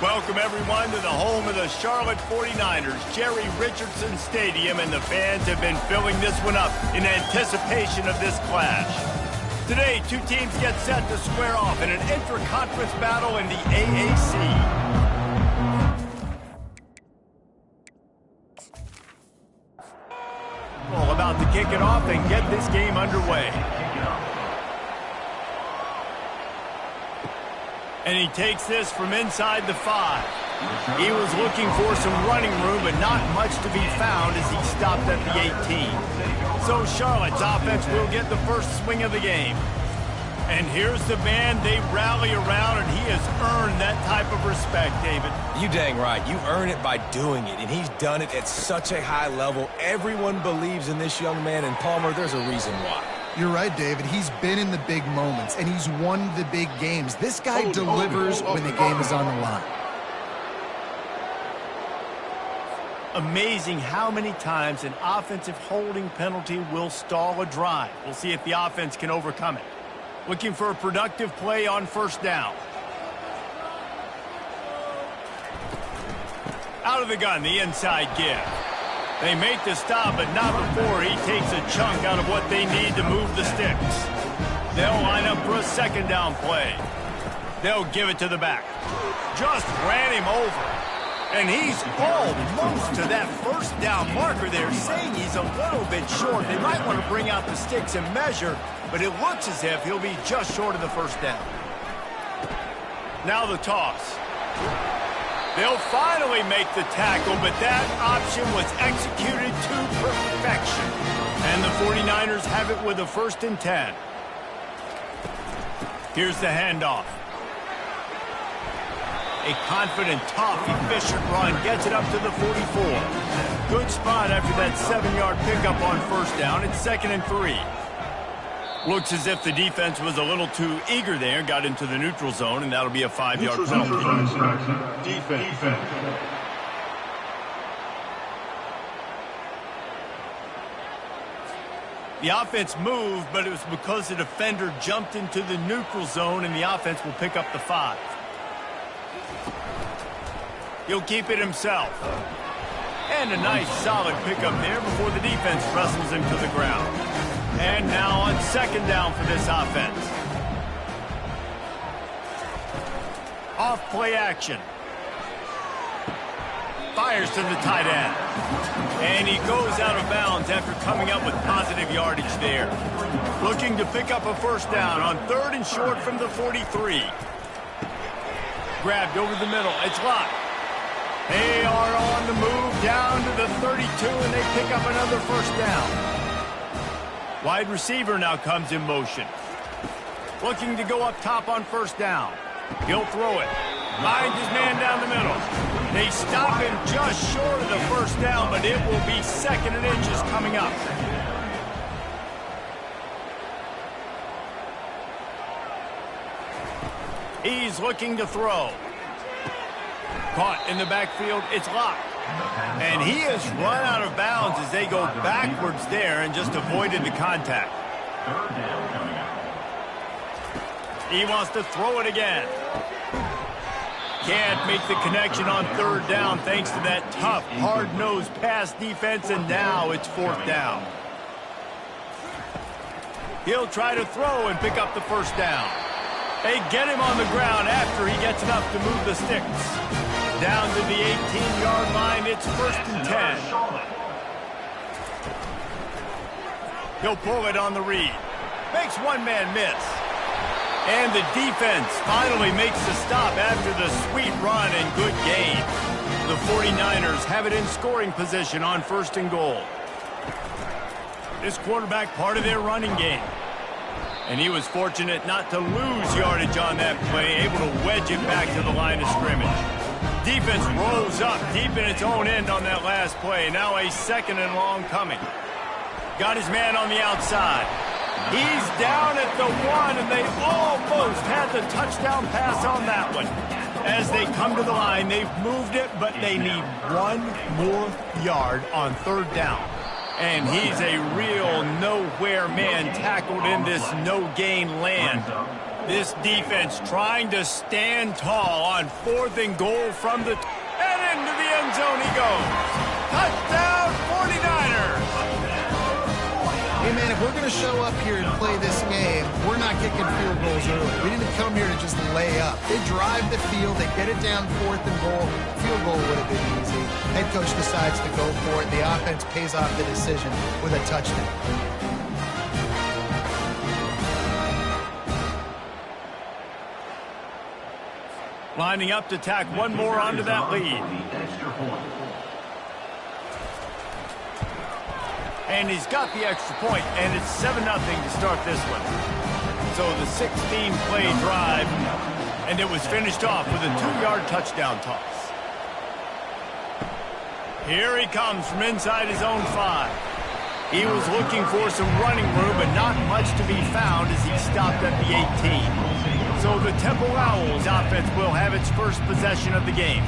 Welcome, everyone, to the home of the Charlotte 49ers, Jerry Richardson Stadium, and the fans have been filling this one up in anticipation of this clash. Today, two teams get set to square off in an intra-conference battle in the AAC. Well, about to kick it off and get this game underway. And he takes this from inside the 5. He was looking for some running room, but not much to be found as he stopped at the 18. So Charlotte's offense will get the first swing of the game. And here's the man they rally around, and he has earned that type of respect, David. You dang right. You earn it by doing it, and he's done it at such a high level. Everyone believes in this young man, and Palmer, there's a reason why. You're right, David. He's been in the big moments, and he's won the big games. This guy delivers when the game is on the line. Amazing how many times an offensive holding penalty will stall a drive. We'll see if the offense can overcome it. Looking for a productive play on first down. Out of the gun, the inside give. They make the stop, but not before he takes a chunk out of what they need to move the sticks. They'll line up for a second down play. They'll give it to the back. Just ran him over. And he's almost to that first down marker there, saying he's a little bit short. They might want to bring out the sticks and measure, but it looks as if he'll be just short of the first down. Now the toss. They'll finally make the tackle, but that option was executed to perfection. And the 49ers have it with a 1st and 10. Here's the handoff. A confident, tough, efficient run gets it up to the 44. Good spot after that 7-yard pickup on first down. It's 2nd and 3. Looks as if the defense was a little too eager there, got into the neutral zone, and that'll be a 5-yard penalty. Defense. The offense moved, but it was because the defender jumped into the neutral zone, and the offense will pick up the 5. He'll keep it himself. And a nice, solid pickup there before the defense wrestles him to the ground. And now on 2nd down for this offense. Off play action. Fires to the tight end. And he goes out of bounds after coming up with positive yardage there. Looking to pick up a first down on 3rd and short from the 43. Grabbed over the middle. It's locked. They are on the move down to the 32, and they pick up another first down. Wide receiver now comes in motion. Looking to go up top on first down. He'll throw it. Finds his man down the middle. They stop him just short of the first down, but it will be 2nd and inches coming up. He's looking to throw. Caught in the backfield. It's locked. And he has run out of bounds as they go backwards there and just avoided the contact. He wants to throw it again. Can't make the connection on 3rd down thanks to that tough, hard-nosed pass defense, and now it's 4th down. He'll try to throw and pick up the first down. They get him on the ground after he gets enough to move the sticks. Down to the 18-yard line, it's 1st and 10. He'll pull it on the read. Makes one man miss. And the defense finally makes the stop after the sweet run and good gain. The 49ers have it in scoring position on 1st and goal. This quarterback part of their running game. And he was fortunate not to lose yardage on that play, able to wedge it back to the line of scrimmage. Defense rose up deep in its own end on that last play. Now a 2nd and long coming. Got his man on the outside. He's down at the 1, and they almost had the touchdown pass on that one. As they come to the line, they've moved it, but they need 1 more yard on 3rd down. And he's a real nowhere man tackled in this no-gain land. This defense trying to stand tall on 4th and goal from the... And into the end zone he goes. Touchdown, 49ers. Hey, man, if we're going to show up here and play this game, we're not kicking field goals early. We didn't come here to just lay up. They drive the field. They get it down 4th and goal. Field goal would have been easy. Head coach decides to go for it. The offense pays off the decision with a touchdown. Lining up to tack one more onto that lead. And he's got the extra point, and it's 7-0 to start this one. So the 16-play drive, and it was finished off with a 2-yard touchdown toss. Here he comes from inside his own 5. He was looking for some running room, but not much to be found as he stopped at the 18. So the Temple Owls offense will have its first possession of the game.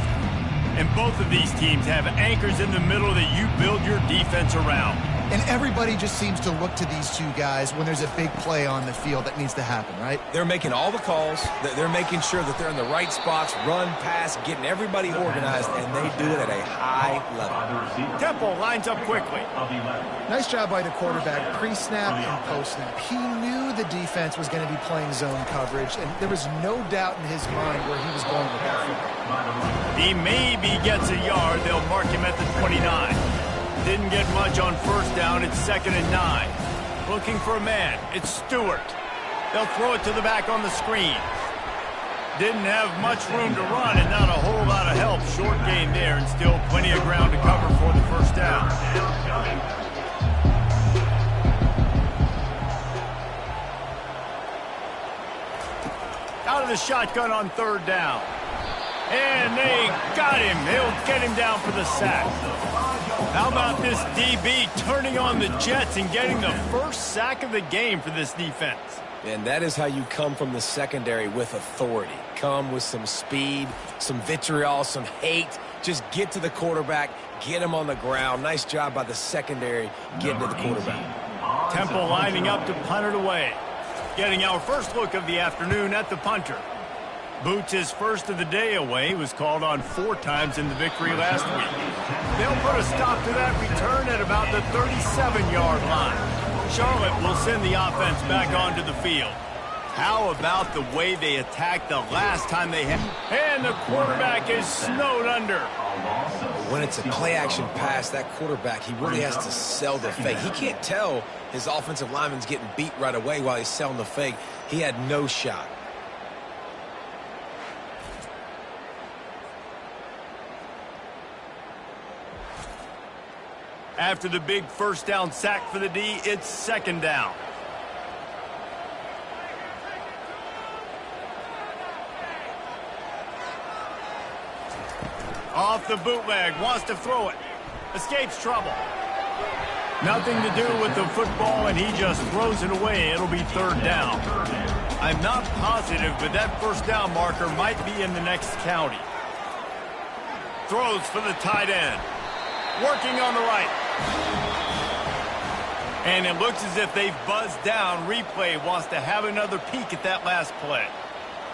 And both of these teams have anchors in the middle that you build your defense around. And everybody just seems to look to these two guys when there's a big play on the field that needs to happen, right? They're making all the calls. They're making sure that they're in the right spots, run, pass, getting everybody organized, and they do it at a high level. Temple lines up quickly. Nice job by the quarterback, pre-snap and post-snap. He knew the defense was going to be playing zone coverage, and there was no doubt in his mind where he was going with that football. He maybe gets a yard. They'll mark him at the 29. Didn't get much on first down. It's 2nd and 9. Looking for a man. It's Stewart. They'll throw it to the back on the screen. Didn't have much room to run and not a whole lot of help. Short gain there and still plenty of ground to cover for the first down. Out of the shotgun on 3rd down. And they got him. They'll get him down for the sack. How about this DB turning on the Jets and getting the first sack of the game for this defense? And that is how you come from the secondary with authority. Come with some speed, some vitriol, some hate. Just get to the quarterback, get him on the ground. Nice job by the secondary getting to the quarterback. Temple lining up to punt it away. Getting our first look of the afternoon at the punter. Boots his first of the day away. Was called on 4 times in the victory last week. They'll put a stop to that return at about the 37-yard line. Charlotte will send the offense back onto the field. How about the way they attacked the last time they had? And the quarterback is snowed under. When it's a play-action pass, that quarterback, he really has to sell the fake. He can't tell his offensive lineman's getting beat right away while he's selling the fake. He had no shot. After the big first down sack for the D, it's 2nd down. Off the bootleg, wants to throw it. Escapes trouble. Nothing to do with the football, and he just throws it away. It'll be 3rd down. I'm not positive, but that first down marker might be in the next county. Throws for the tight end. Working on the right. And it looks as if they've buzzed down. Replay wants to have another peek at that last play.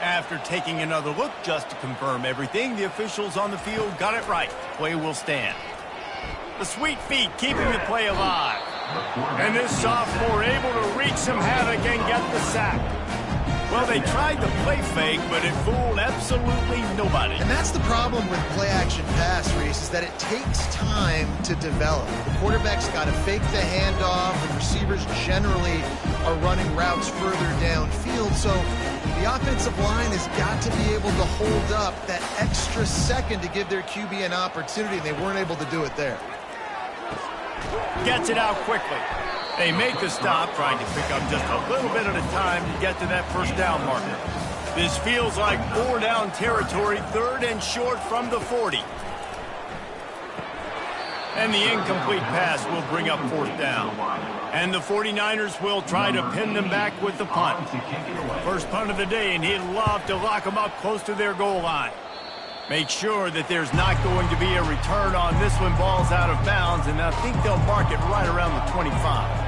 After taking another look just to confirm everything, the officials on the field got it right. Play will stand. The sweet feet keeping the play alive. And this sophomore able to wreak some havoc and get the sack. Well, they tried to play fake, but it fooled absolutely nobody. And that's the problem with play-action pass, Reese, is that it takes time to develop. The quarterback's got to fake the handoff, and receivers generally are running routes further downfield. So the offensive line has got to be able to hold up that extra second to give their QB an opportunity, and they weren't able to do it there. Gets it out quickly. They make the stop, trying to pick up just a little bit at a time to get to that first down marker. This feels like 4-down territory, 3rd and short from the 40. And the incomplete pass will bring up 4th down. And the 49ers will try to pin them back with the punt. First punt of the day, and he'd love to lock them up close to their goal line. Make sure that there's not going to be a return on this one. Ball's out of bounds, and I think they'll mark it right around the 25.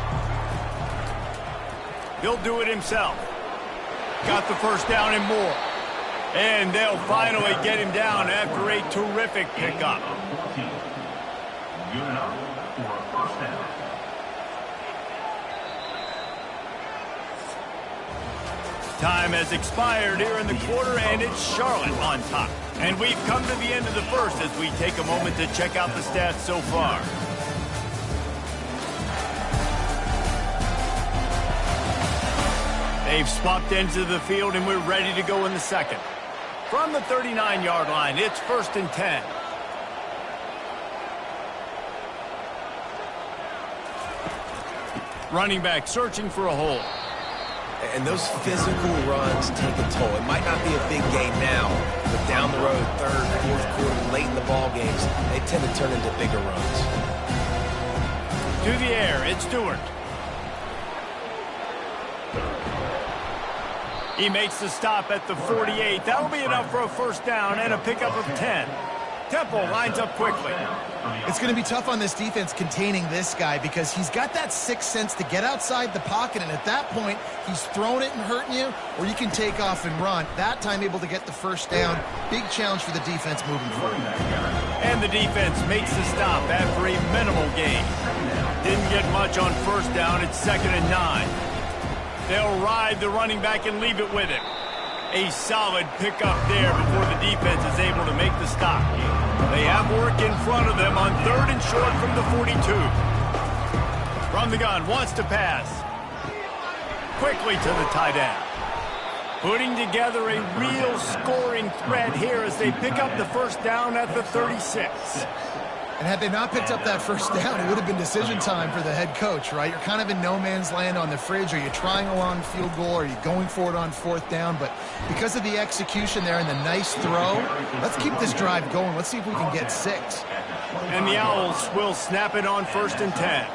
He'll do it himself. Got the first down and more. And they'll finally get him down after a terrific pickup. Good enough for a first down. Time has expired here in the quarter, and it's Charlotte on top. And we've come to the end of the first as we take a moment to check out the stats so far. They've swapped into the field, and we're ready to go in the second. From the 39-yard line, it's 1st and 10. Running back searching for a hole. And those physical runs take a toll. It might not be a big game now, but down the road, 3rd, 4th quarter, late in the ball games, they tend to turn into bigger runs. To the air, it's Stewart. He makes the stop at the 48. That'll be enough for a first down and a pickup of 10. Temple lines up quickly. It's going to be tough on this defense containing this guy because he's got that sixth sense to get outside the pocket, and at that point, he's throwing it and hurting you, or you can take off and run. That time able to get the first down. Big challenge for the defense moving forward. And the defense makes the stop after a minimal gain. Didn't get much on first down. It's 2nd and 9. They'll ride the running back and leave it with him. A solid pickup there before the defense is able to make the stop. They have work in front of them on 3rd and short from the 42. From the gun, wants to pass. Quickly to the tight end. Putting together a real scoring threat here as they pick up the first down at the 36. And had they not picked up that first down, it would have been decision time for the head coach, right? You're kind of in no man's land on the fridge. Are you trying a long field goal? Are you going for it on 4th down? But because of the execution there and the nice throw, let's keep this drive going. Let's see if we can get 6. And the Owls will snap it on 1st and 10.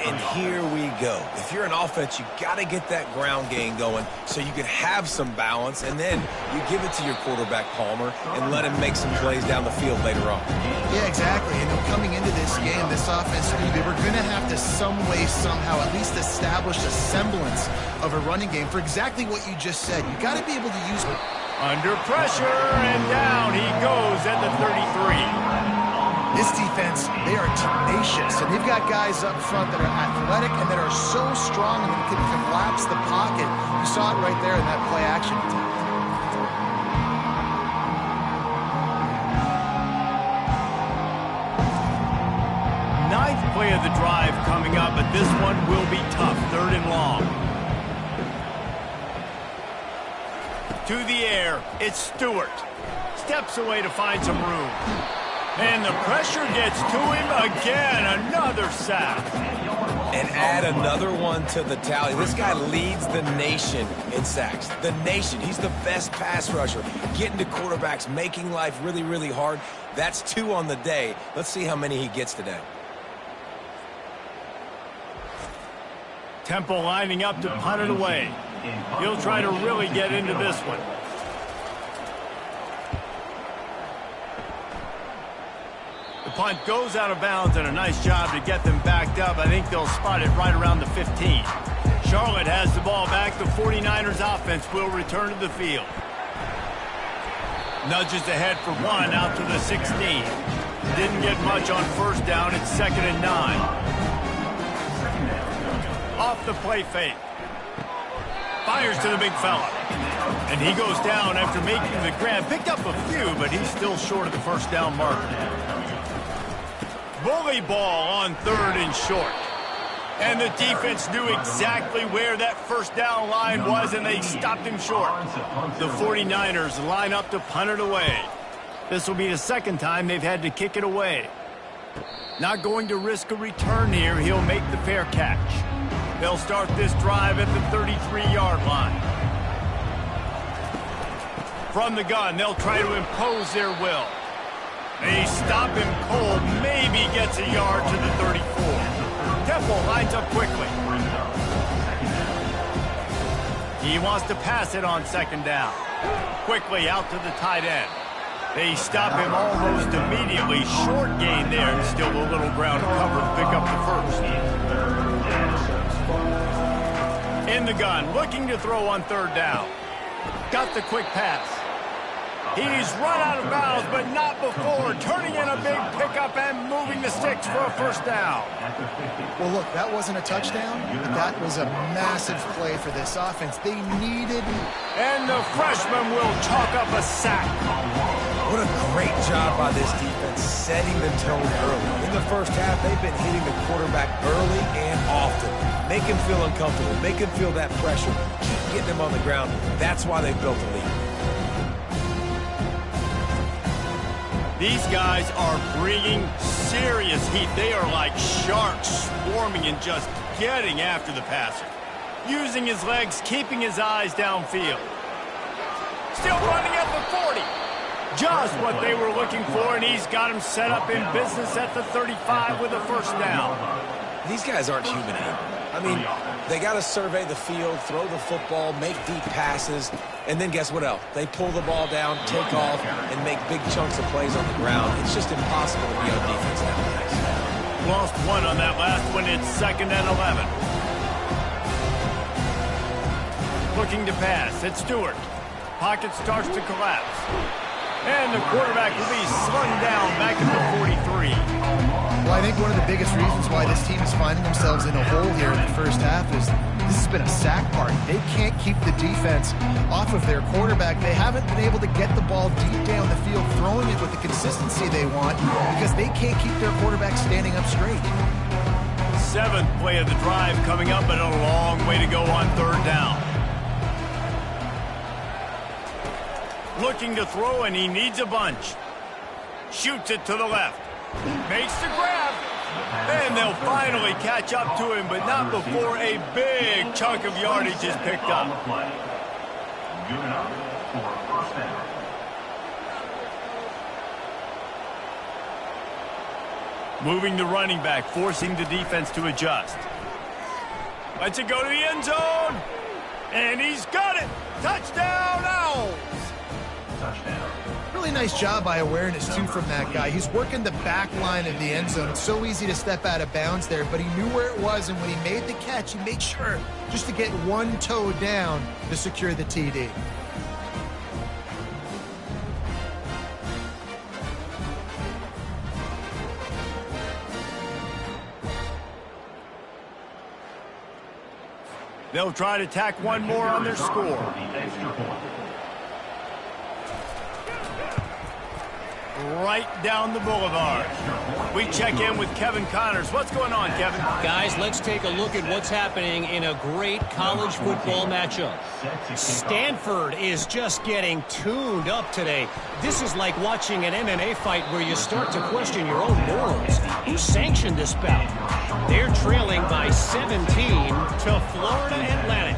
And here we go. If you're an offense, you got to get that ground game going so you can have some balance, and then you give it to your quarterback, Palmer, and let him make some plays down the field later on. Yeah, exactly. And coming into this game, this offense knew they were going to have to some way, somehow, at least establish a semblance of a running game for exactly what you just said. You got to be able to use it. Under pressure, and down he goes at the 33. This defense, they are tenacious, and they've got guys up front that are athletic and that are so strong and can collapse the pocket. You saw it right there in that play action attempt. Ninth play of the drive coming up, but this one will be tough. 3rd and long. To the air, it's Stewart. Steps away to find some room. And the pressure gets to him again. Another sack. And add another one to the tally. This guy leads the nation in sacks. The nation. He's the best pass rusher. Getting to quarterbacks, making life really, really hard. That's 2 on the day. Let's see how many he gets today. Temple lining up to punt it away. He'll try to really get into this one. The punt goes out of bounds, and a nice job to get them backed up. I think they'll spot it right around the 15. Charlotte has the ball back. The 49ers offense will return to the field. Nudges ahead for 1 out to the 16. Didn't get much on first down. It's 2nd and 9. Off the play fake. Fires to the big fella. And he goes down after making the grab. Picked up a few, but he's still short of the first down marker. Bully ball on 3rd and short. And the defense knew exactly where that first down line was, and they stopped him short. The 49ers line up to punt it away. This will be the 2nd time they've had to kick it away. Not going to risk a return here. He'll make the fair catch. They'll start this drive at the 33-yard line. From the gun, they'll try to impose their will. They stop him cold, maybe gets a yard to the 34. Temple lines up quickly. He wants to pass it on 2nd down. Quickly out to the tight end. They stop him almost immediately. Short gain there, and still a little ground cover to pick up the first. In the gun, looking to throw on third down. Got the quick pass. He's run out of bounds, but not before turning in a big pickup and moving the sticks for a first down. Well, look, that wasn't a touchdown, but that was a massive play for this offense. They needed... And the freshman will chalk up a sack. What a great job by this defense setting the tone early. In the first half, they've been hitting the quarterback early and often. Make him feel uncomfortable. Make him feel that pressure. Keep getting him on the ground. That's why they built the lead. These guys are bringing serious heat. They are like sharks swarming and just getting after the passer. Using his legs, keeping his eyes downfield. Still running at the 40. Just what they were looking for, and he's got him set up in business at the 35 with a first down. These guys aren't human anymore. I mean, they got to survey the field, throw the football, make deep passes, and then guess what else? They pull the ball down, take off, and make big chunks of plays on the ground. It's just impossible to be on defense nowadays. Lost one on that last one. It's 2nd and 11. Looking to pass. It's Stewart. Pocket starts to collapse. And the quarterback will be slung down back at the 43. Well, I think one of the biggest reasons why this team is finding themselves in a hole here in the first half is this has been a sack party. They can't keep the defense off of their quarterback. They haven't been able to get the ball deep down the field, throwing it with the consistency they want because they can't keep their quarterback standing up straight. 7th play of the drive coming up, but a long way to go on third down. Looking to throw, and he needs a bunch. Shoots it to the left. Makes the grab. And they'll finally catch up to him, but not before a big chunk of yardage is picked up. Moving the running back, forcing the defense to adjust. Lets it go to the end zone. And he's got it. Touchdown, Owls. Really nice job by awareness, too, from that guy. He's working the back line of the end zone. It's so easy to step out of bounds there, but he knew where it was, and when he made the catch, he made sure just to get one toe down to secure the TD. They'll try to tack one more on their score. Right down the boulevard. We check in with Kevin Connors. What's going on, Kevin? Guys, let's take a look at what's happening in a great college football matchup. Stanford is just getting tuned up today. This is like watching an MMA fight where you start to question your own morals. Who sanctioned this bout? They're trailing by 17 to Florida Atlantic.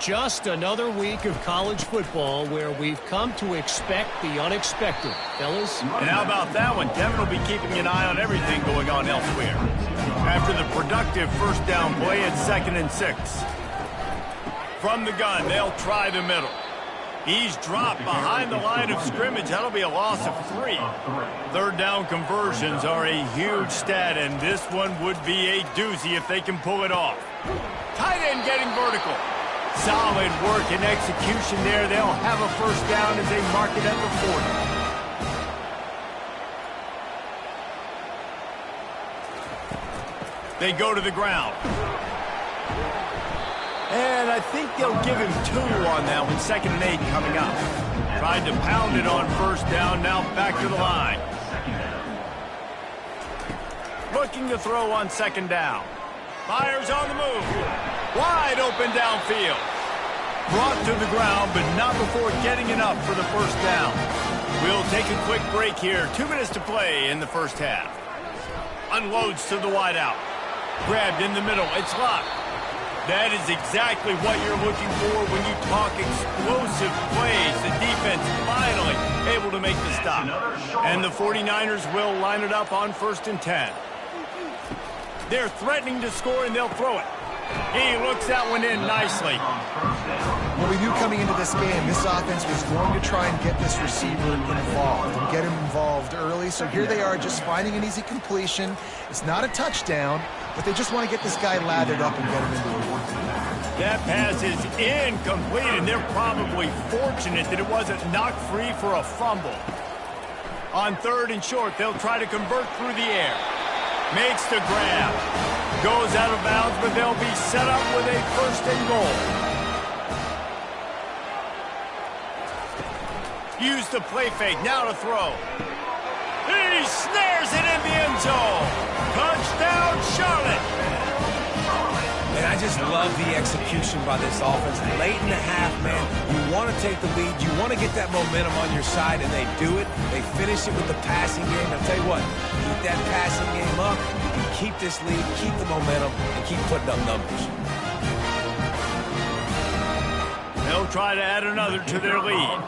Just another week of college football where we've come to expect the unexpected, fellas. And how about that one? Kevin will be keeping an eye on everything going on elsewhere. After the productive first down play, it's 2nd and 6. From the gun, they'll try the middle. He's dropped behind the line of scrimmage. That'll be a loss of 3. Third down conversions are a huge stat, and this one would be a doozy if they can pull it off. Tight end getting vertical. Solid work and execution there. They'll have a first down as they mark it at the 40. They go to the ground. And I think they'll give him 2 on that one. 2nd and 8 coming up. Tried to pound it on first down. Now back to the line. Looking to throw on 2nd down. Fires on the move. Wide open downfield. Brought to the ground, but not before getting enough for the first down. We'll take a quick break here. 2 minutes to play in the first half. Unloads to the wideout. Grabbed in the middle. It's locked. That is exactly what you're looking for when you talk explosive plays. The defense finally able to make the stop. And the 49ers will line it up on 1st and 10. They're threatening to score, and they'll throw it. He looks that one in nicely. Well, we knew coming into this game, this offense was going to try and get this receiver involved and get him involved early. So here they are just finding an easy completion. It's not a touchdown, but they just want to get this guy lathered up and get him into it. That pass is incomplete, and they're probably fortunate that it wasn't knocked free for a fumble. On 3rd and short, they'll try to convert through the air. Makes the grab. Goes out of bounds, but they'll be set up with a 1st and goal. Use the play fake, now to throw. He snares it in the end zone. Touchdown, Charlotte. And I just love the execution by this offense. Late in the half, man, you want to take the lead. You want to get that momentum on your side, and they do it. They finish it with the passing game. I'll tell you what, keep that passing game up, and keep this lead, keep the momentum, and keep putting up numbers. They'll try to add another to their lead.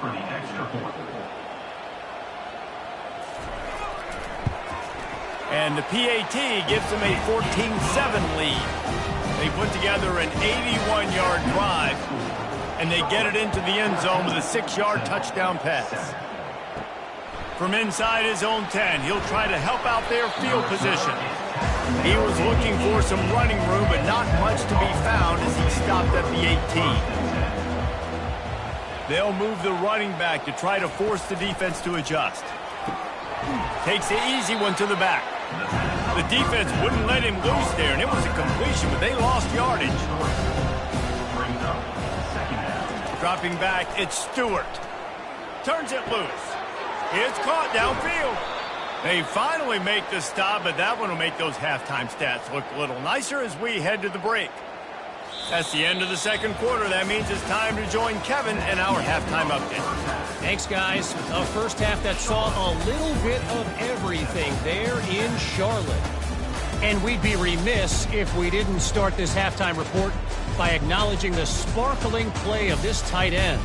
And the PAT gives them a 14-7 lead. They put together an 81-yard drive, and they get it into the end zone with a 6-yard touchdown pass. From inside his own 10, he'll try to help out their field position. He was looking for some running room, but not much to be found as he stopped at the 18. They'll move the running back to try to force the defense to adjust. Takes the easy one to the back. The defense wouldn't let him loose there, and it was a completion, but they lost yardage. Dropping back, it's Stewart. Turns it loose. It's caught downfield. They finally make the stop, but that one will make those halftime stats look a little nicer as we head to the break. That's the end of the 2nd quarter. That means it's time to join Kevin and our halftime update. Thanks, guys. A first half that saw a little bit of everything there in Charlotte. And we'd be remiss if we didn't start this halftime report by acknowledging the sparkling play of this tight end.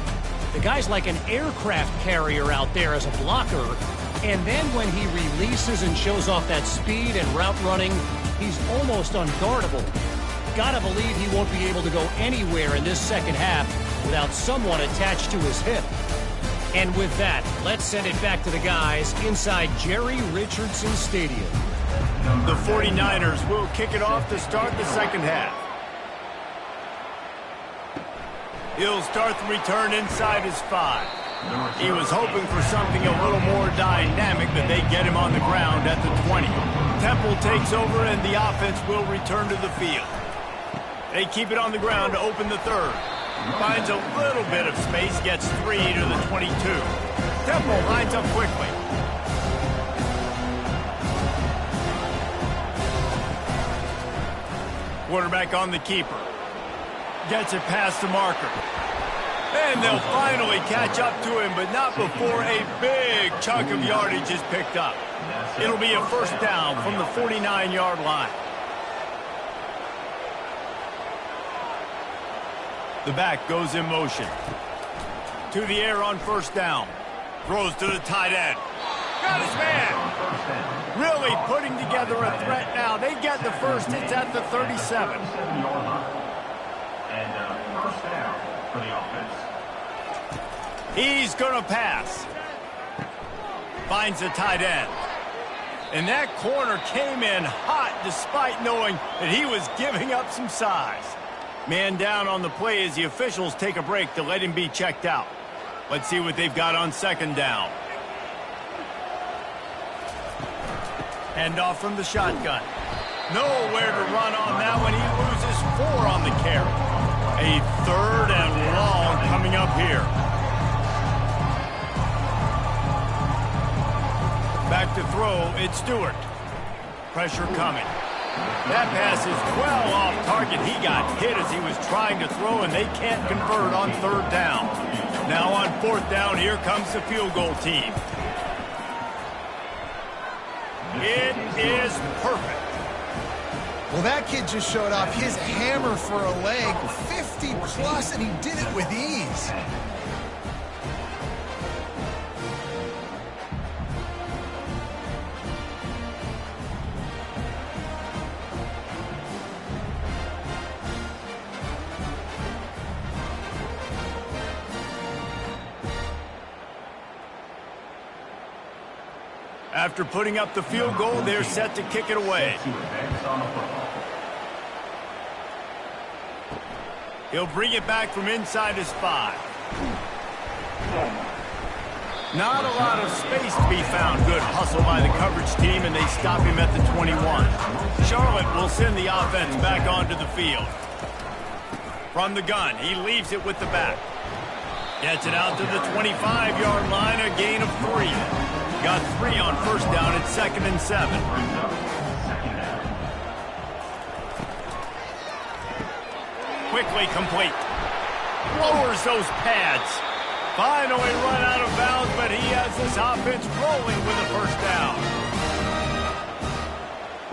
The guy's like an aircraft carrier out there as a blocker. And then when he releases and shows off that speed and route running, he's almost unguardable. Gotta believe he won't be able to go anywhere in this 2nd half without someone attached to his hip. And with that, let's send it back to the guys inside Jerry Richardson Stadium. The 49ers will kick it off to start the 2nd half. He'll start the return inside his 5. He was hoping for something a little more dynamic, but they get him on the ground at the 20. Temple takes over, and the offense will return to the field. They keep it on the ground to open the 3rd. Finds a little bit of space, gets 3 to the 22. Temple lines up quickly. Quarterback on the keeper. Gets it past the marker. And they'll finally catch up to him, but not before a big chunk of yardage is picked up. It'll be a 1st down from the 49-yard line. The back goes in motion. To the air on 1st down. Throws to the tight end. Got his man. Really putting together a threat now. They get the 1st. It's at the 37. And 1st down for the offense. He's going to pass. Finds the tight end. And that corner came in hot despite knowing that he was giving up some size. Man down on the play as the officials take a break to let him be checked out. Let's see what they've got on 2nd down. Hand off from the shotgun. Nowhere to run on that one. He loses 4 on the carry. A 3rd and long coming up here. Back to throw, it's Stewart. Pressure coming. That pass is well off target. He got hit as he was trying to throw, and they can't convert on 3rd down. Now on 4th down, here comes the field goal team. It is perfect. Well, that kid just showed off his hammer for a leg, 50 plus, and he did it with ease. After putting up the field goal, they're set to kick it away. He'll bring it back from inside his 5. Not a lot of space to be found. Good hustle by the coverage team, and they stop him at the 21. Charlotte will send the offense back onto the field. From the gun, he leaves it with the back. Gets it out to the 25-yard line, a gain of 3. Got 3 on first down at 2nd and 7. Quickly complete. Lowers those pads. Finally run out of bounds, but he has this offense rolling with a first down.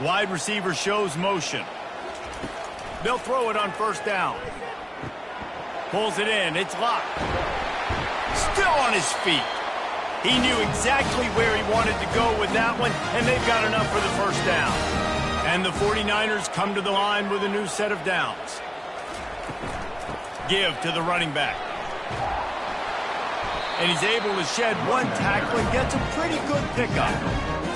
Wide receiver shows motion. They'll throw it on first down. Pulls it in. It's locked. Still on his feet. He knew exactly where he wanted to go with that one, and they've got enough for the first down. And the 49ers come to the line with a new set of downs. Give to the running back. And he's able to shed one tackle and gets a pretty good pickup.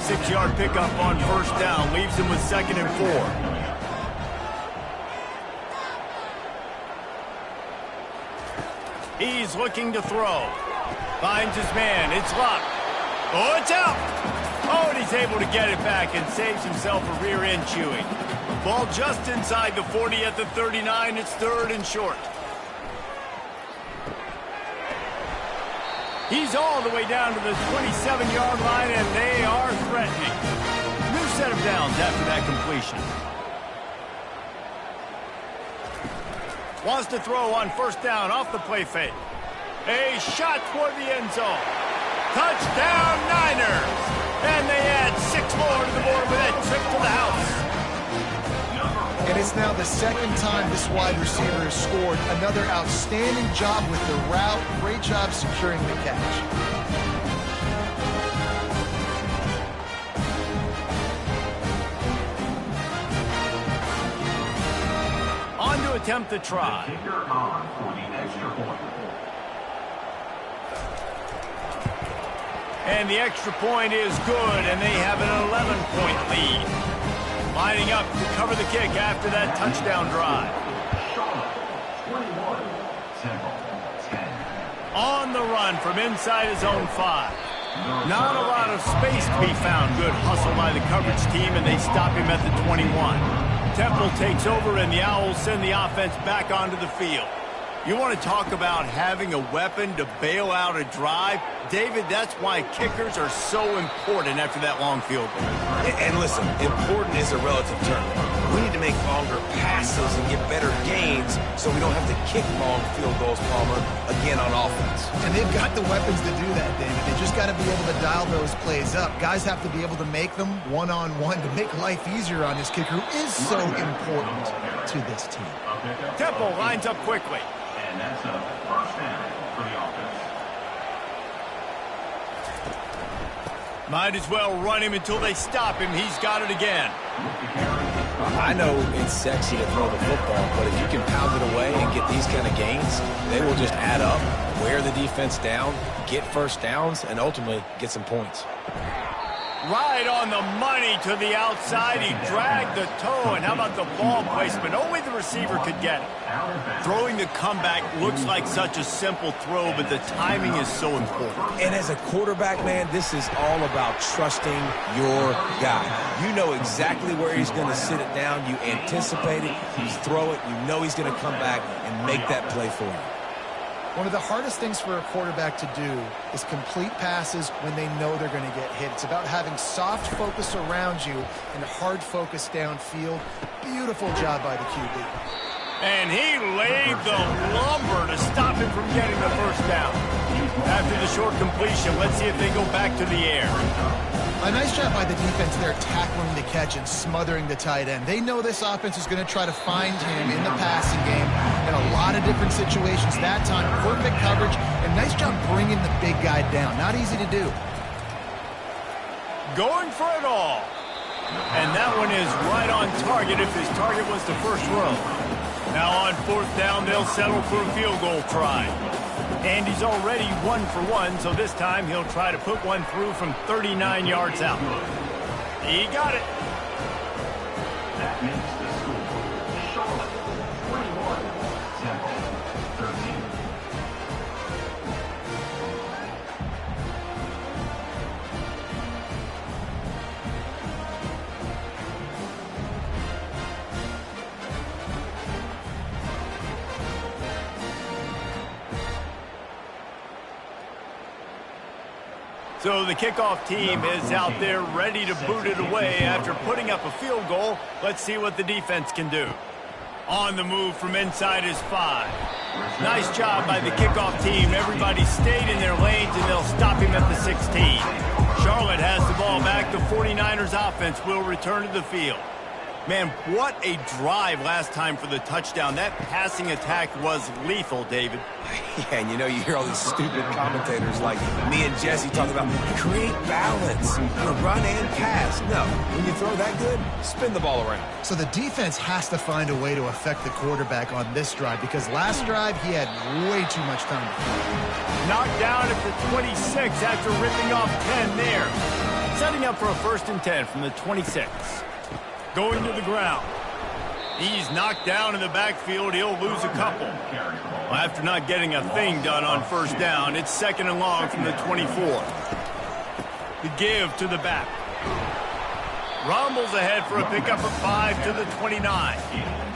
6-yard pickup on first down. Leaves him with 2nd and 4. He's looking to throw. Finds his man. It's locked. Oh, it's out. Oh, and he's able to get it back and saves himself a rear end chewing. Ball just inside the 40 at the 39. It's 3rd and short. He's all the way down to the 27-yard line, and they are threatening. New set of downs after that completion. Wants to throw on first down off the play fake. A shot toward the end zone. Touchdown, Niners! And they add 6 more to the board with that trip to the house. And it's now the 2nd time this wide receiver has scored. Another outstanding job with the route. Great job securing the catch. On to attempt the try. Kicker on for the extra point. And the extra point is good, and they have an 11-point lead. Lining up to cover the kick after that touchdown drive. Charlotte, 21. Temple, 10. On the run from inside his own 5. Not a lot of space to be found. Good hustle by the coverage team, and they stop him at the 21. Temple takes over, and the Owls send the offense back onto the field. You want to talk about having a weapon to bail out a drive? David, that's why kickers are so important after that long field goal. And listen, important is a relative term. We need to make longer passes and get better gains so we don't have to kick long field goals, Palmer, again on offense. And they've got the weapons to do that, David. They just got to be able to dial those plays up. Guys have to be able to make them one-on-one to make life easier on this kicker, who is so important to this team. Temple lines up quickly. And that's a first down for the offense. Might as well run him until they stop him. He's got it again. I know it's sexy to throw the football, but if you can pound it away and get these kind of gains, they will just add up, wear the defense down, get first downs, and ultimately get some points. Right on the money to the outside. He dragged the toe, and how about the ball placement? Only the receiver could get it. Throwing the comeback looks like such a simple throw, but the timing is so important. And as a quarterback, man, this is all about trusting your guy. You know exactly where he's going to sit it down. You anticipate it. You throw it. You know he's going to come back and make that play for you. One of the hardest things for a quarterback to do is complete passes when they know they're going to get hit. It's about having soft focus around you and hard focus downfield. Beautiful job by the QB. And he laid the lumber to stop him from getting the first down. After the short completion, let's see if they go back to the air. A nice job by the defense there, tackling the catch and smothering the tight end. They know this offense is going to try to find him in the passing game in a lot of different situations. That time, perfect coverage, and nice job bringing the big guy down. Not easy to do. Going for it all. And that one is right on target if his target was the first row. Now on fourth down, they'll settle for a field goal try. And he's already 1 for 1, so this time he'll try to put one through from 39 yards out. He got it. That makes the score Charlotte 21, Temple So the kickoff team is out there ready to boot it away after putting up a field goal. Let's see what the defense can do. On the move from inside is 5. Nice job by the kickoff team. Everybody stayed in their lanes, and they'll stop him at the 16. Charlotte has the ball back. The 49ers offense will return to the field. Man, what a drive last time for the touchdown. That passing attack was lethal, David. Yeah, and you hear all these stupid commentators like me and Jesse talking about create balance, run and pass. No, when you throw that good, spin the ball around. So the defense has to find a way to affect the quarterback on this drive because last drive he had way too much time. Knocked down at the 26 after ripping off 10 there. Setting up for a 1st and 10 from the 26. Going to the ground. He's knocked down in the backfield. He'll lose a couple. Well, after not getting a thing done on 1st down, it's 2nd and long from the 24. The give to the back. Rumbles ahead for a pickup of 5 to the 29.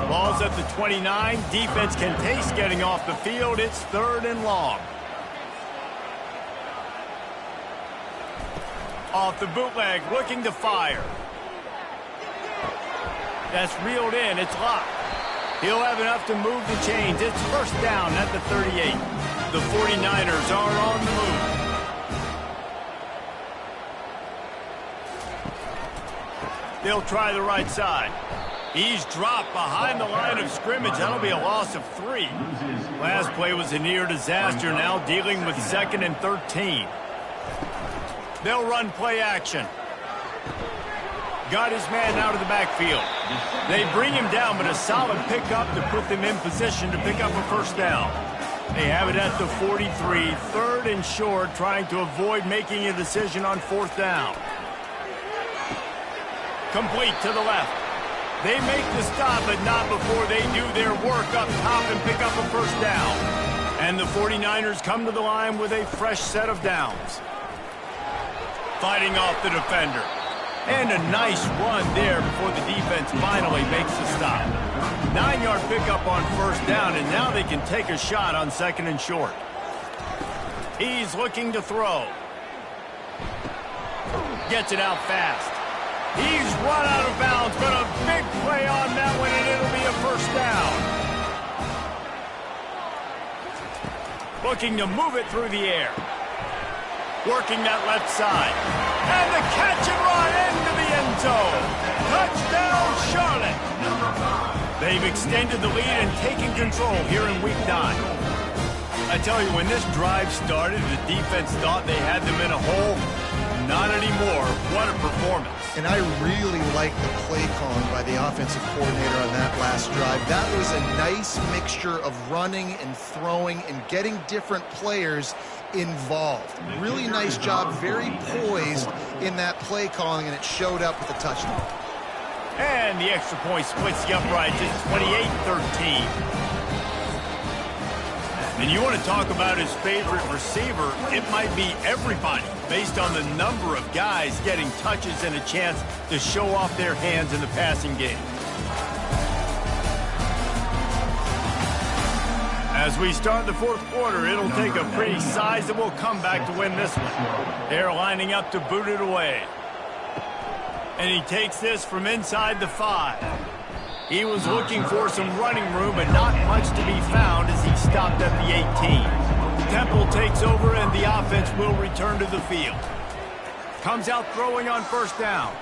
Ball's at the 29. Defense can taste getting off the field. It's 3rd and long. Off the bootleg, looking to fire. That's reeled in. It's locked. He'll have enough to move the chains. It's 1st down at the 38. The 49ers are on the move. They'll try the right side. He's dropped behind the line of scrimmage. That'll be a loss of 3. Last play was a near disaster. Now dealing with 2nd and 13. They'll run play action. Got his man out of the backfield. They bring him down, but a solid pickup to put them in position to pick up a 1st down. They have it at the 43, 3rd and short, trying to avoid making a decision on 4th down. Complete to the left. They make the stop, but not before they do their work up top and pick up a 1st down. And the 49ers come to the line with a fresh set of downs. Fighting off the defender. And a nice run there before the defense finally makes the stop. 9-yard pickup on 1st down, and now they can take a shot on 2nd and short. He's looking to throw. Gets it out fast. He's run out of bounds, but a big play on that one, and it'll be a 1st down. Looking to move it through the air. Working that left side. And the catch and run into the end zone. Touchdown, Charlotte. They've extended the lead and taken control here in Week 9. I tell you, when this drive started, the defense thought they had them in a hole. Not anymore. What a performance. And I really like the play calling by the offensive coordinator on that last drive. That was a nice mixture of running and throwing and getting different players involved. Really nice job, very poised in that play calling, and it showed up with a touchdown. And the extra point splits the uprights. It's 28-13. And you want to talk about his favorite receiver, it might be everybody, based on the number of guys getting touches and a chance to show off their hands in the passing game. As we start the 4th quarter, it'll take a pretty sizable comeback to win this one. They're lining up to boot it away. And he takes this from inside the 5. He was looking for some running room, but not much to be found as he stopped at the 18. Temple takes over, and the offense will return to the field. Comes out throwing on 1st down.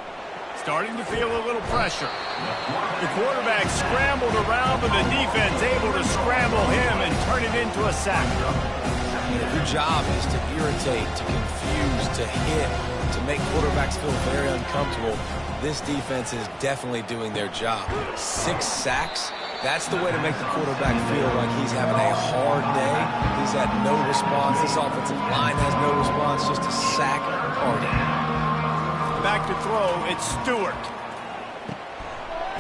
Starting to feel a little pressure. The quarterback scrambled around, but the defense able to scramble him and turn it into a sack. Your job is to irritate, to confuse, to hit, to make quarterbacks feel very uncomfortable. This defense is definitely doing their job. 6 sacks, that's the way to make the quarterback feel like he's having a hard day. He's had no response. This offensive line has no response, just a sack party. Back to throw, it's Stewart.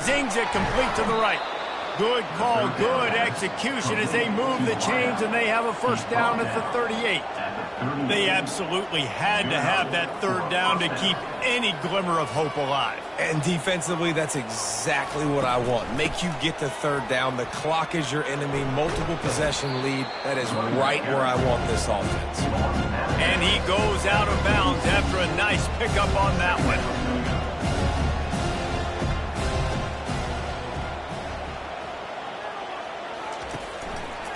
Zings it complete to the right. Good call, good execution as they move the chains, and they have a 1st down at the 38. They absolutely had to have that third down to keep any glimmer of hope alive. And defensively, that's exactly what I want. Make you get the third down. The clock is your enemy. Multiple possession lead. That is right where I want this offense. And he goes out of bounds after a nice pickup on that one.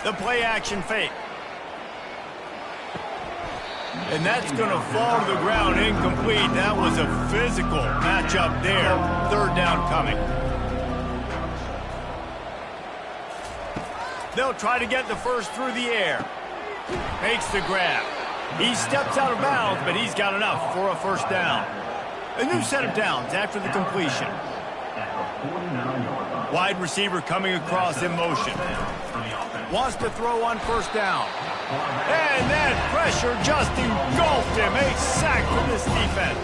The play action fake. And that's going to fall to the ground incomplete. That was a physical matchup there. Third down coming. They'll try to get the first through the air. Makes the grab. He steps out of bounds, but he's got enough for a first down. A new set of downs after the completion. Wide receiver coming across in motion. Wants to throw on first down. And that pressure just engulfed him. A sack from this defense.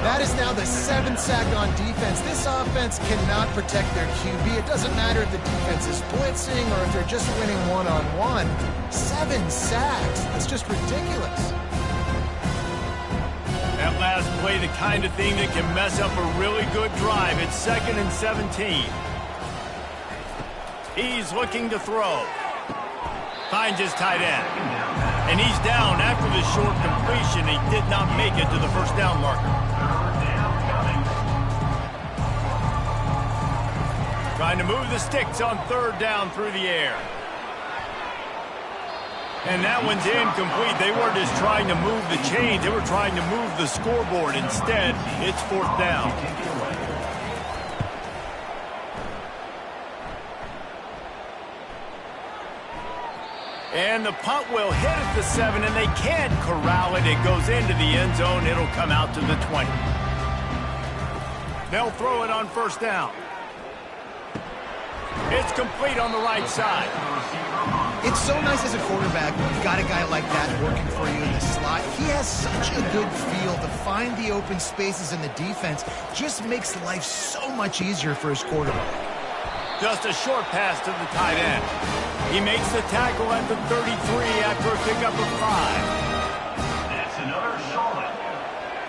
That is now the 7th sack on defense. This offense cannot protect their QB. It doesn't matter if the defense is blitzing or if they're just winning one-on-one. 7 sacks. That's just ridiculous. That last play, the kind of thing that can mess up a really good drive. It's 2nd and 17. He's looking to throw. Finds his tight end. And he's down after the short completion. He did not make it to the first down marker. Trying to move the sticks on third down through the air. And that one's incomplete. They weren't just trying to move the chains. They were trying to move the scoreboard. Instead, it's fourth down. And the punt will hit at the 7, and they can't corral it. It goes into the end zone. It'll come out to the 20. They'll throw it on first down. It's complete on the right side. It's so nice as a quarterback when you've got a guy like that working for you in the slot. He has such a good feel to find the open spaces in the defense. Just makes life so much easier for his quarterback. Just a short pass to the tight end. He makes the tackle at the 33 after a pickup of 5. That's another Charlotte.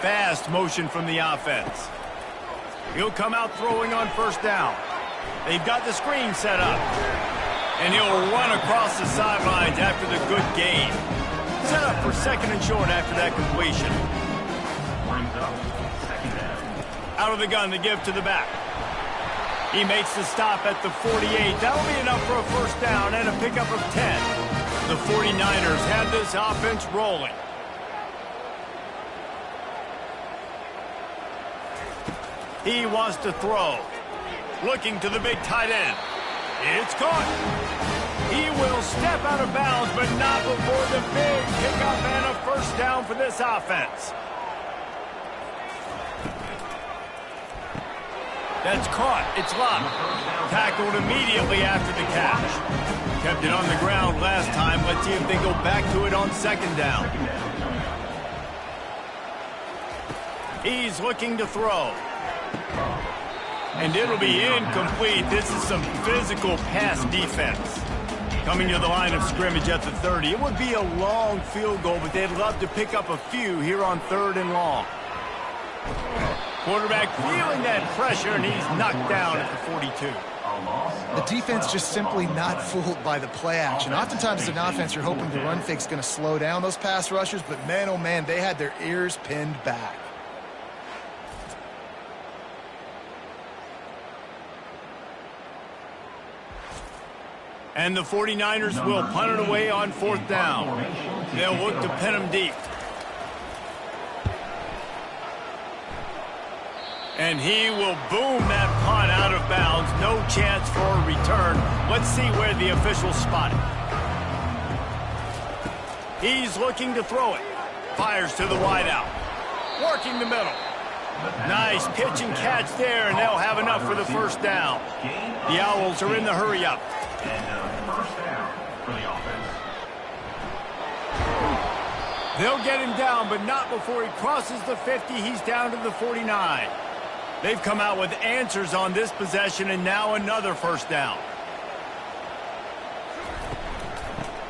Fast motion from the offense. He'll come out throwing on first down. They've got the screen set up. And he'll run across the sidelines after the good gain. Set up for 2nd and short after that completion. Brings up 2nd down. Out of the gun to give to the back. He makes the stop at the 48. That'll be enough for a first down and a pickup of 10. The 49ers have this offense rolling. He wants to throw. Looking to the big tight end. It's caught. He will step out of bounds, but not before the big pickup and a first down for this offense. That's caught. It's locked. Tackled immediately after the catch. Kept it on the ground last time. Let's see if they go back to it on 2nd down. He's looking to throw. And it'll be incomplete. This is some physical pass defense. Coming to the line of scrimmage at the 30. It would be a long field goal, but they'd love to pick up a few here on 3rd and long. Quarterback feeling that pressure, and he's knocked down at the 42. The defense just simply not fooled by the play action. Oftentimes as an offense, you're hoping the run fake's going to slow down those pass rushers, but man, oh man, they had their ears pinned back. And the 49ers will punt it away on 4th down. They'll look to pin him deep. And he will boom that punt out of bounds. No chance for a return. Let's see where the officials spot it. He's looking to throw it. Fires to the wideout. Working the middle. Nice pitch and catch there, and they'll have enough for the first down. The Owls are in the hurry-up. And first down for the offense. They'll get him down, but not before he crosses the 50. He's down to the 49. They've come out with answers on this possession, and now another first down.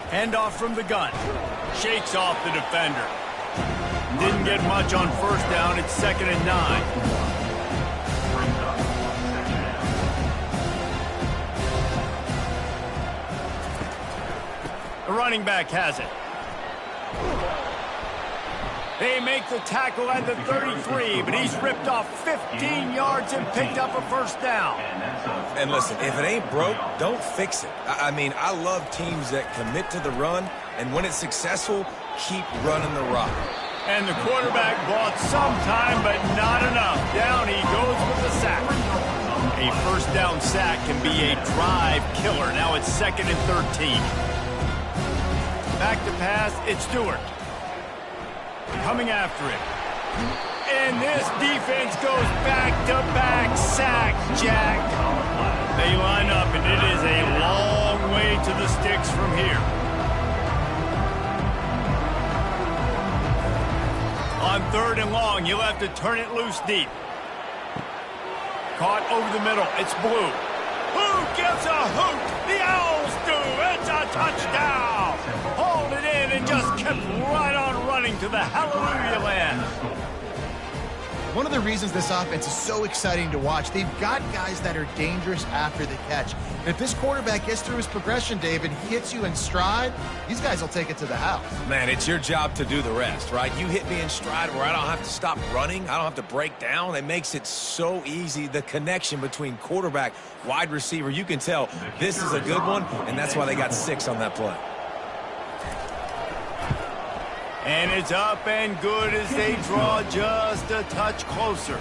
Handoff from the gun. Shakes off the defender. Didn't get much on first down. It's 2nd and 9. The running back has it. They make the tackle at the 33, but he's ripped off 15 yards and picked up a first down. And listen, if it ain't broke, don't fix it. I mean, I love teams that commit to the run, and when it's successful, keep running the rock. And the quarterback bought some time, but not enough. Down he goes with the sack. A first down sack can be a drive killer. Now it's 2nd and 13. Back to pass, it's Stewart. Coming after it. And this defense goes back-to-back sack, Jack. They line up, and it is a long way to the sticks from here. On 3rd and long, you'll have to turn it loose deep. Caught over the middle. It's Blue. Who gives a hoot? The Owls do. It's a touchdown. Hauled it in and just kept right on running to the hallelujah land. One of the reasons this offense is so exciting to watch, they've got guys that are dangerous after the catch. And if this quarterback gets through his progression, David, he hits you in stride, these guys will take it to the house. Man, it's your job to do the rest, right? You hit me in stride where I don't have to stop running. I don't have to break down. It makes it so easy. The connection between quarterback, wide receiver, you can tell this is a good one, and that's why they got 6 on that play. And it's up and good as they draw just a touch closer.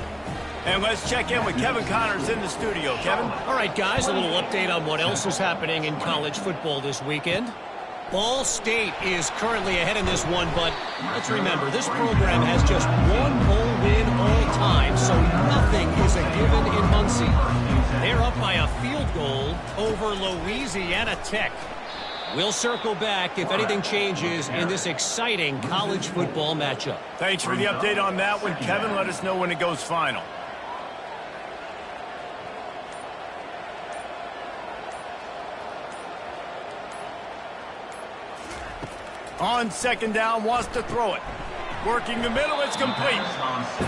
And let's check in with Kevin Connors in the studio. Kevin? All right, guys, a little update on what else is happening in college football this weekend. Ball State is currently ahead in this one, but let's remember, this program has just one bowl win all time, so nothing is a given in Muncie. They're up by a field goal over Louisiana Tech. We'll circle back if anything changes in this exciting college football matchup. Thanks for the update on that one, Kevin. Let us know when it goes final. On 2nd down, wants to throw it. Working the middle, it's complete.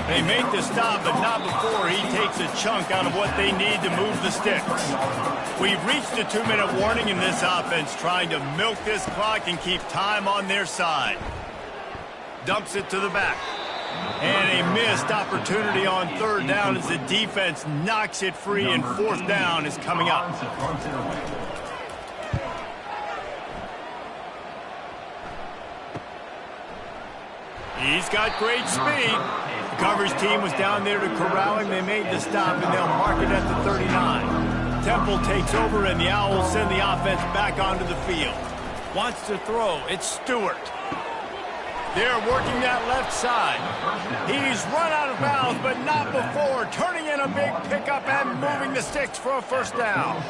They make the stop, but not before he takes a chunk out of what they need to move the sticks. We've reached a 2-minute warning in this offense, trying to milk this clock and keep time on their side. Dumps it to the back. And a missed opportunity on 3rd down as the defense knocks it free, and 4th down is coming up. He's got great speed. The coverage team was down there to corral him. They made the stop, and they'll mark it at the 39. Temple takes over, and the Owls send the offense back onto the field. Wants to throw. It's Stewart. They're working that left side. He's run out of bounds, but not before. Turning in a big pickup and moving the sticks for a first down.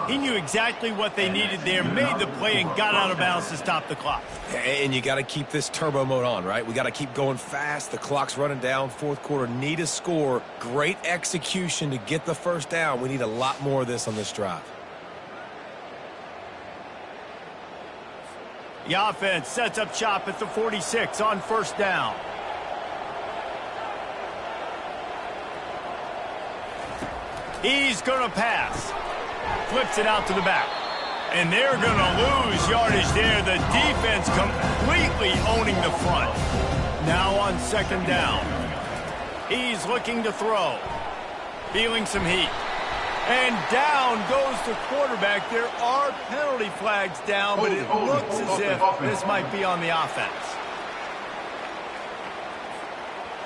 He knew exactly what they needed there, made the play, and got out of bounds to stop the clock. And you got to keep this turbo mode on, right? We got to keep going fast. The clock's running down. 4th quarter, need a score. Great execution to get the first down. We need a lot more of this on this drive. The offense sets up shop at the 46 on 1st down. He's going to pass. Flips it out to the back. And they're going to lose yardage there. The defense completely owning the front. Now on 2nd down. He's looking to throw. Feeling some heat. And down goes the quarterback. There are penalty flags down, but it looks as if this might be on the offense.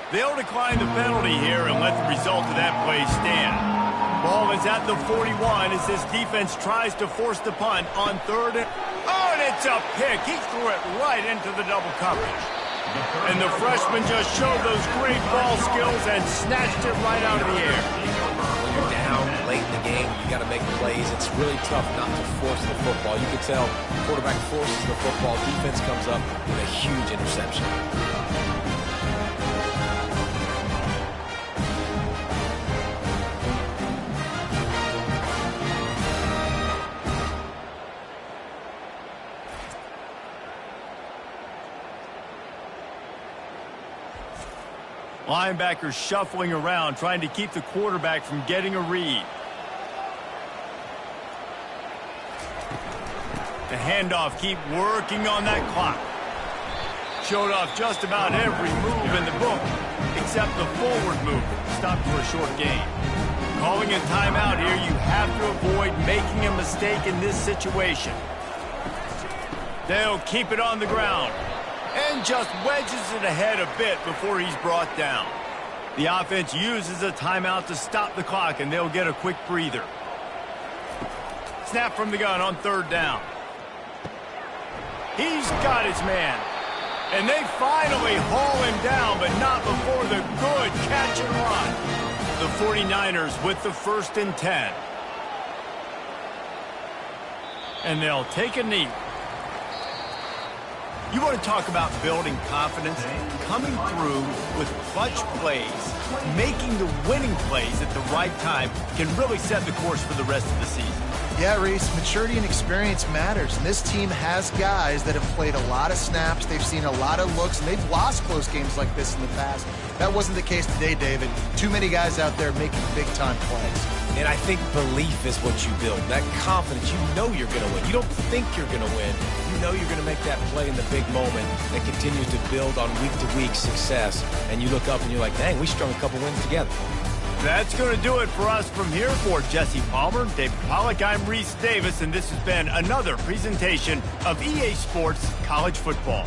They'll decline the penalty here and let the result of that play stand. Ball is at the 41 as this defense tries to force the punt on 3rd. And it's a pick. He threw it right into the double coverage. And the freshman just showed those great ball skills and snatched it right out of the air. You're down late in the game, you got to make plays. It's really tough not to force the football. You can tell quarterback forces the football, defense comes up with a huge interception. Linebackers shuffling around, trying to keep the quarterback from getting a read. The handoff, keep working on that clock. Showed off just about every move in the book, except the forward move. Stopped for a short gain. Calling a timeout here, you have to avoid making a mistake in this situation. They'll keep it on the ground and just wedges it ahead a bit before he's brought down. The offense uses a timeout to stop the clock, and they'll get a quick breather. Snap from the gun on third down. He's got his man. And they finally haul him down, but not before the good catch and run. The 49ers with the 1st and 10. And they'll take a knee. You want to talk about building confidence? Coming through with clutch plays, making the winning plays at the right time can really set the course for the rest of the season. Yeah, Reese, maturity and experience matters, and this team has guys that have played a lot of snaps, they've seen a lot of looks, and they've lost close games like this in the past. That wasn't the case today, David. Too many guys out there making big-time plays. And I think belief is what you build. That confidence, you know you're going to win. You don't think you're going to win. You know you're going to make that play in the big moment that continues to build on week-to-week success. And you look up and you're like, dang, we strung a couple wins together. That's going to do it for us from here. For Jesse Palmer, David Pollack, I'm Reese Davis, and this has been another presentation of EA Sports College Football.